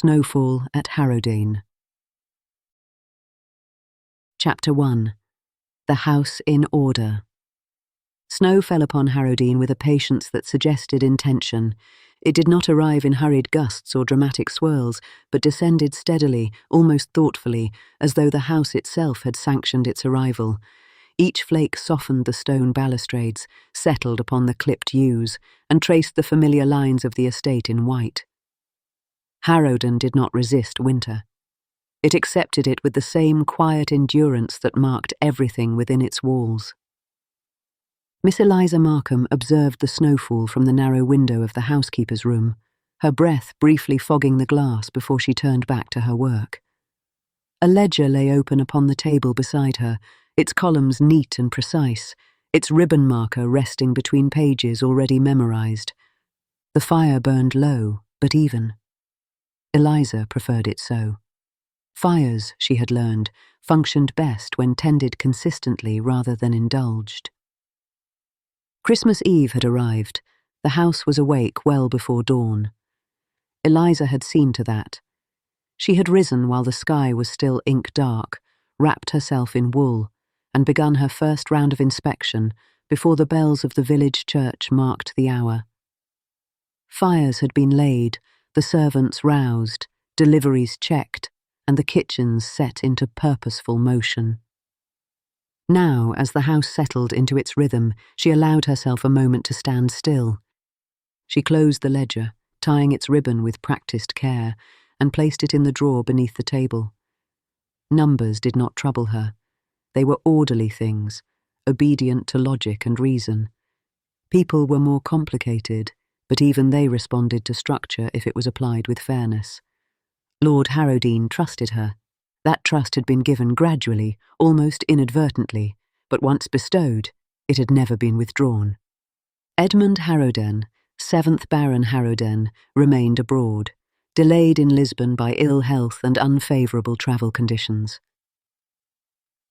Snowfall at Harrowdene. Chapter 1. The House in Order. Snow fell upon Harrowdene with a patience that suggested intention. It did not arrive in hurried gusts or dramatic swirls, but descended steadily, almost thoughtfully, as though the house itself had sanctioned its arrival. Each flake softened the stone balustrades, settled upon the clipped yews, and traced the familiar lines of the estate in white. Harrowdene did not resist winter. It accepted it with the same quiet endurance that marked everything within its walls. Miss Eliza Markham observed the snowfall from the narrow window of the housekeeper's room, her breath briefly fogging the glass before she turned back to her work. A ledger lay open upon the table beside her, its columns neat and precise, its ribbon marker resting between pages already memorized. The fire burned low, but even. Eliza preferred it so. Fires, she had learned, functioned best when tended consistently rather than indulged. Christmas Eve had arrived. The house was awake well before dawn. Eliza had seen to that. She had risen while the sky was still ink-dark, wrapped herself in wool, and begun her first round of inspection before the bells of the village church marked the hour. Fires had been laid, the servants roused, deliveries checked, and the kitchens set into purposeful motion. Now, as the house settled into its rhythm, she allowed herself a moment to stand still. She closed the ledger, tying its ribbon with practiced care, and placed it in the drawer beneath the table. Numbers did not trouble her. They were orderly things, obedient to logic and reason. People were more complicated, but even they responded to structure if it was applied with fairness. Lord Harrowdene trusted her. That trust had been given gradually, almost inadvertently, but once bestowed, it had never been withdrawn. Edmund Harrowdene, 7th Baron Harrowdene, remained abroad, delayed in Lisbon by ill health and unfavourable travel conditions.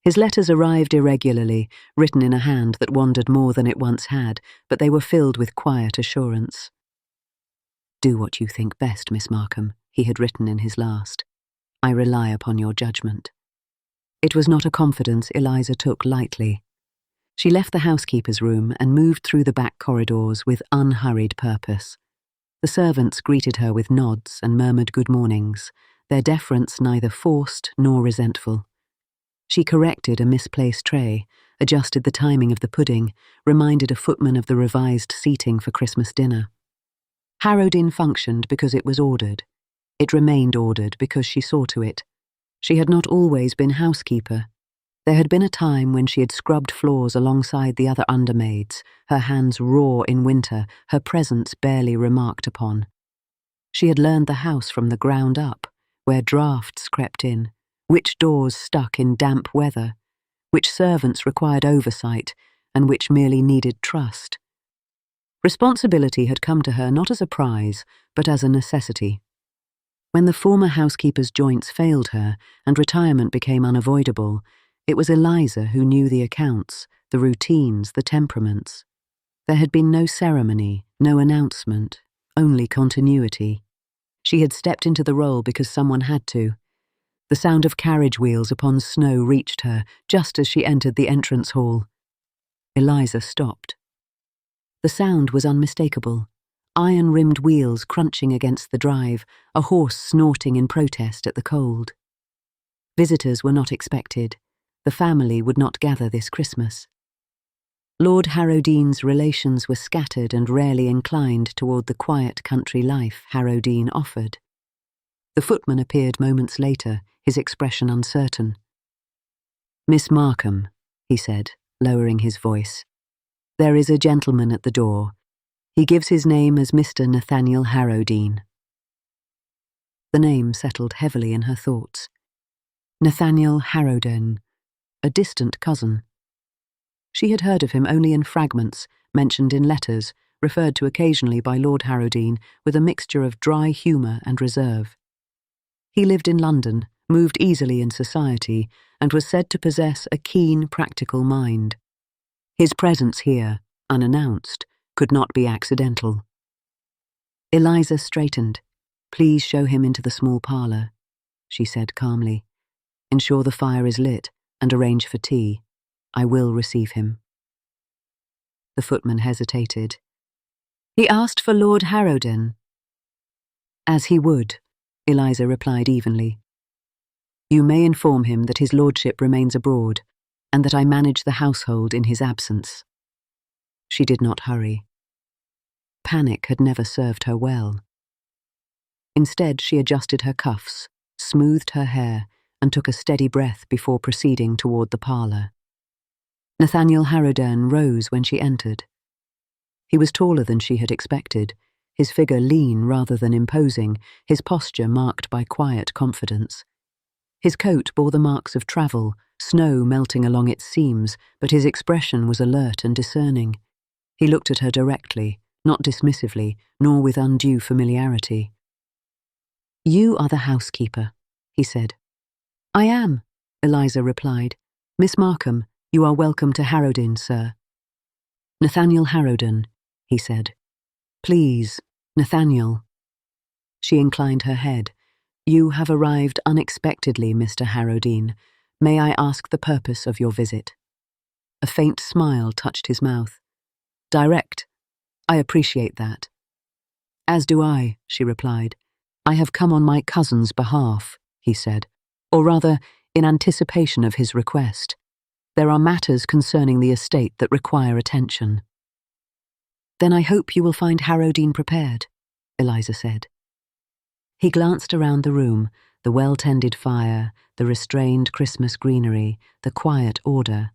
His letters arrived irregularly, written in a hand that wandered more than it once had, but they were filled with quiet assurance. "Do what you think best, Miss Markham," he had written in his last. "I rely upon your judgment." It was not a confidence Eliza took lightly. She left the housekeeper's room and moved through the back corridors with unhurried purpose. The servants greeted her with nods and murmured good mornings, their deference neither forced nor resentful. She corrected a misplaced tray, adjusted the timing of the pudding, reminded a footman of the revised seating for Christmas dinner. Harrowdene functioned because it was ordered. It remained ordered because she saw to it. She had not always been housekeeper. There had been a time when she had scrubbed floors alongside the other undermaids, her hands raw in winter, her presence barely remarked upon. She had learned the house from the ground up, where draughts crept in, which doors stuck in damp weather, which servants required oversight, and which merely needed trust. Responsibility had come to her not as a prize, but as a necessity. When the former housekeeper's joints failed her and retirement became unavoidable, it was Eliza who knew the accounts, the routines, the temperaments. There had been no ceremony, no announcement, only continuity. She had stepped into the role because someone had to. The sound of carriage wheels upon snow reached her just as she entered the entrance hall. Eliza stopped. The sound was unmistakable. Iron-rimmed wheels crunching against the drive, a horse snorting in protest at the cold. Visitors were not expected. The family would not gather this Christmas. Lord Harrowdene's relations were scattered and rarely inclined toward the quiet country life Harrowdene offered. The footman appeared moments later, his expression uncertain. "Miss Markham," he said, lowering his voice. "There is a gentleman at the door. He gives his name as Mr. Nathaniel Harrowdene." The name settled heavily in her thoughts. Nathaniel Harrowdene, a distant cousin. She had heard of him only in fragments, mentioned in letters, referred to occasionally by Lord Harrowdene with a mixture of dry humour and reserve. He lived in London, moved easily in society, and was said to possess a keen, practical mind. His presence here, unannounced, could not be accidental. Eliza straightened. Please show him into the small parlour, she said calmly. Ensure the fire is lit and arrange for tea. I will receive him. The footman hesitated. He asked for Lord Harrowdene. As he would, Eliza replied evenly. You may inform him that his lordship remains abroad, and that I manage the household in his absence. She did not hurry. Panic had never served her well. Instead, she adjusted her cuffs, smoothed her hair, and took a steady breath before proceeding toward the parlour. Nathaniel Harrowdene rose when she entered. He was taller than she had expected, his figure lean rather than imposing, his posture marked by quiet confidence. His coat bore the marks of travel, snow melting along its seams, but his expression was alert and discerning. He looked at her directly, not dismissively, nor with undue familiarity. You are the housekeeper, he said. I am, Eliza replied. Miss Markham, you are welcome to Harrowdene, sir. Nathaniel Harrowdene, he said. Please, Nathaniel. She inclined her head. You have arrived unexpectedly, Mr. Harrowdene. May I ask the purpose of your visit? A faint smile touched his mouth. Direct. I appreciate that. As do I, she replied. I have come on my cousin's behalf, he said, or rather, in anticipation of his request. There are matters concerning the estate that require attention. Then I hope you will find Harrowdene prepared, Eliza said. He glanced around the room, the well-tended fire, the restrained Christmas greenery, the quiet order.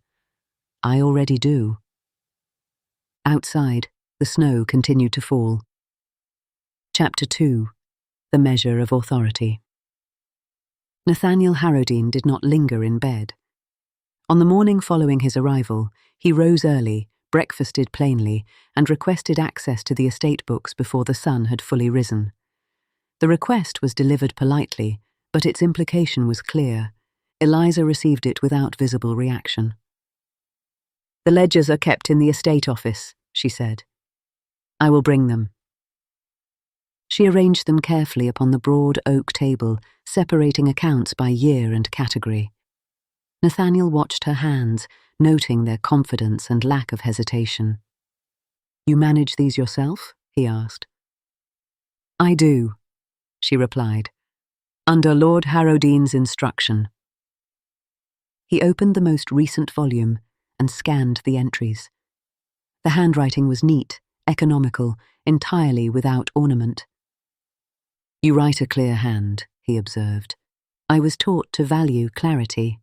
I already do. Outside, the snow continued to fall. Chapter 2. The Measure of Authority. Nathaniel Harrowdene did not linger in bed. On the morning following his arrival, he rose early, breakfasted plainly, and requested access to the estate books before the sun had fully risen. The request was delivered politely, but its implication was clear. Eliza received it without visible reaction. The ledgers are kept in the estate office, she said. I will bring them. She arranged them carefully upon the broad oak table, separating accounts by year and category. Nathaniel watched her hands, noting their confidence and lack of hesitation. You manage these yourself? He asked. I do, she replied, under Lord Harrowdene's instruction. He opened the most recent volume and scanned the entries. The handwriting was neat, economical, entirely without ornament. You write a clear hand, he observed. I was taught to value clarity.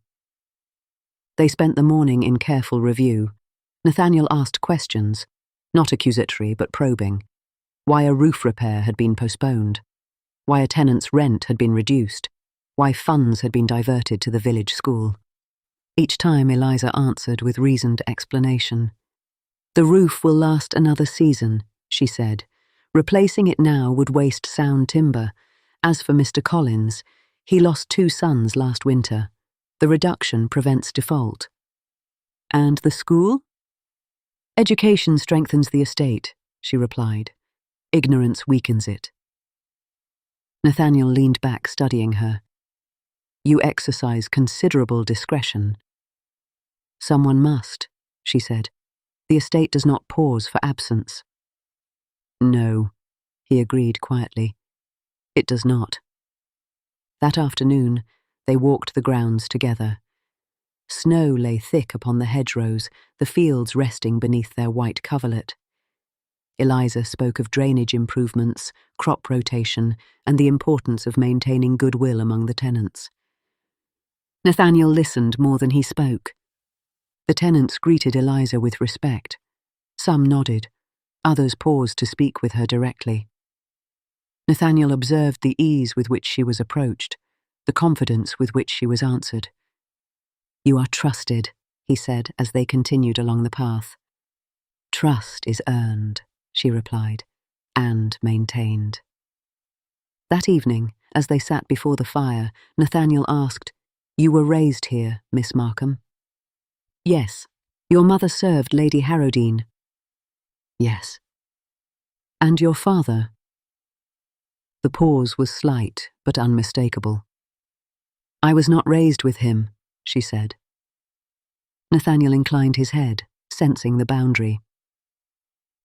They spent the morning in careful review. Nathaniel asked questions, not accusatory but probing. Why a roof repair had been postponed. Why a tenant's rent had been reduced. Why funds had been diverted to the village school. Each time Eliza answered with reasoned explanation. The roof will last another season, she said. Replacing it now would waste sound timber. As for Mr. Collins, he lost 2 sons last winter. The reduction prevents default. And the school? Education strengthens the estate, she replied. Ignorance weakens it. Nathaniel leaned back, studying her. You exercise considerable discretion. Someone must, she said. The estate does not pause for absence. No, he agreed quietly. It does not. That afternoon, they walked the grounds together. Snow lay thick upon the hedgerows, the fields resting beneath their white coverlet. Eliza spoke of drainage improvements, crop rotation, and the importance of maintaining goodwill among the tenants. Nathaniel listened more than he spoke. The tenants greeted Eliza with respect. Some nodded. Others paused to speak with her directly. Nathaniel observed the ease with which she was approached, the confidence with which she was answered. You are trusted, he said as they continued along the path. Trust is earned, she replied, and maintained. That evening, as they sat before the fire, Nathaniel asked, You were raised here, Miss Markham? Yes. Your mother served Lady Harrowdene? Yes. And your father? The pause was slight but unmistakable. "I was not raised with him," she said. Nathaniel inclined his head, sensing the boundary.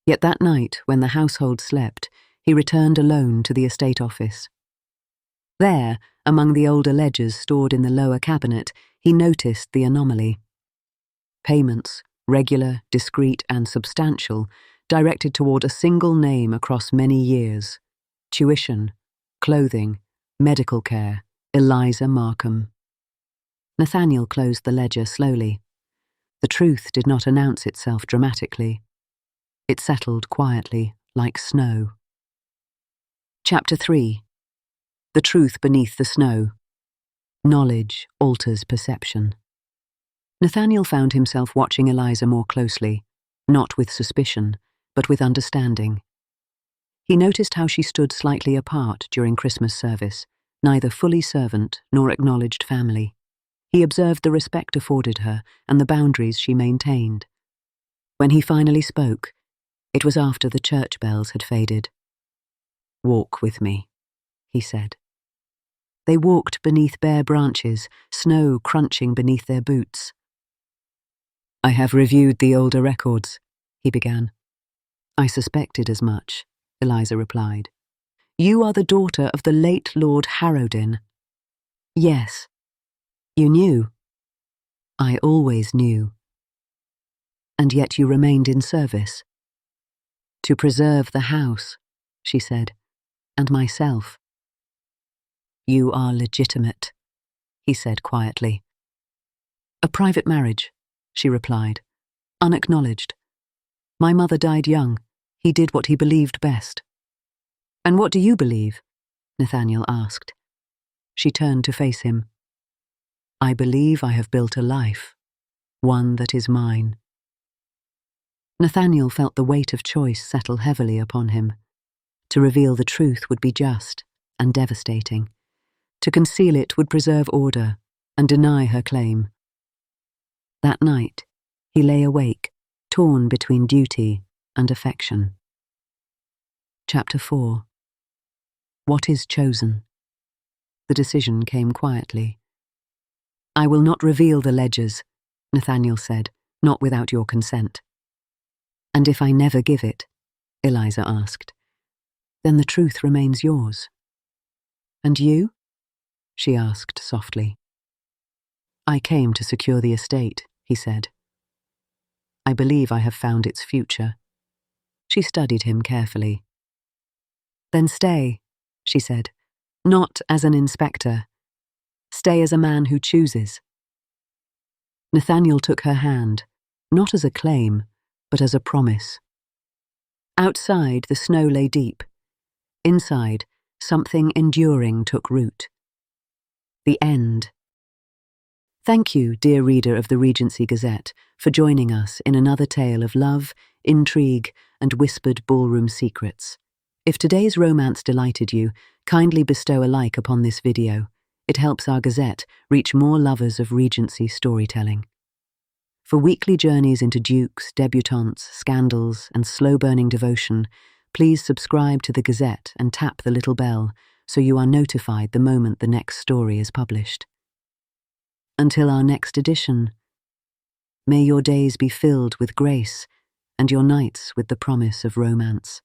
Yet that night, when the household slept, he returned alone to the estate office. There, among the older ledgers stored in the lower cabinet, he noticed the anomaly. Payments, regular, discreet, and substantial, directed toward a single name across many years: tuition, clothing, medical care, Eliza Markham. Nathaniel closed the ledger slowly. The truth did not announce itself dramatically. It settled quietly, like snow. Chapter 3. The Truth Beneath the Snow. Knowledge alters perception. Nathaniel found himself watching Eliza more closely, not with suspicion, but with understanding. He noticed how she stood slightly apart during Christmas service, neither fully servant nor acknowledged family. He observed the respect afforded her and the boundaries she maintained. When he finally spoke, it was after the church bells had faded. "Walk with me," he said. They walked beneath bare branches, snow crunching beneath their boots. "I have reviewed the older records," he began. "I suspected as much," Eliza replied. "You are the daughter of the late Lord Harrowdene." "Yes." "You knew?" "I always knew." "And yet you remained in service?" "To preserve the house," she said, "and myself." "You are legitimate," he said quietly. "A private marriage," she replied, "unacknowledged. My mother died young. He did what he believed best." "And what do you believe?" Nathaniel asked. She turned to face him. "I believe I have built a life, one that is mine." Nathaniel felt the weight of choice settle heavily upon him. To reveal the truth would be just and devastating. To conceal it would preserve order and deny her claim. That night, he lay awake, torn between duty and affection. Chapter 4. What is chosen? The decision came quietly. "I will not reveal the ledgers," Nathaniel said, "not without your consent." "And if I never give it?" Eliza asked. "Then the truth remains yours." "And you?" she asked softly. "I came to secure the estate," he said. "I believe I have found its future." She studied him carefully. "Then stay," she said, "not as an inspector. Stay as a man who chooses." Nathaniel took her hand, not as a claim, but as a promise. Outside, the snow lay deep. Inside, something enduring took root. The end. Thank you, dear reader of the Regency Gazette, for joining us in another tale of love, intrigue, and whispered ballroom secrets. If today's romance delighted you, kindly bestow a like upon this video. It helps our Gazette reach more lovers of Regency storytelling. For weekly journeys into dukes, debutantes, scandals, and slow-burning devotion, please subscribe to the Gazette and tap the little bell so you are notified the moment the next story is published. Until our next edition, may your days be filled with grace and your nights with the promise of romance.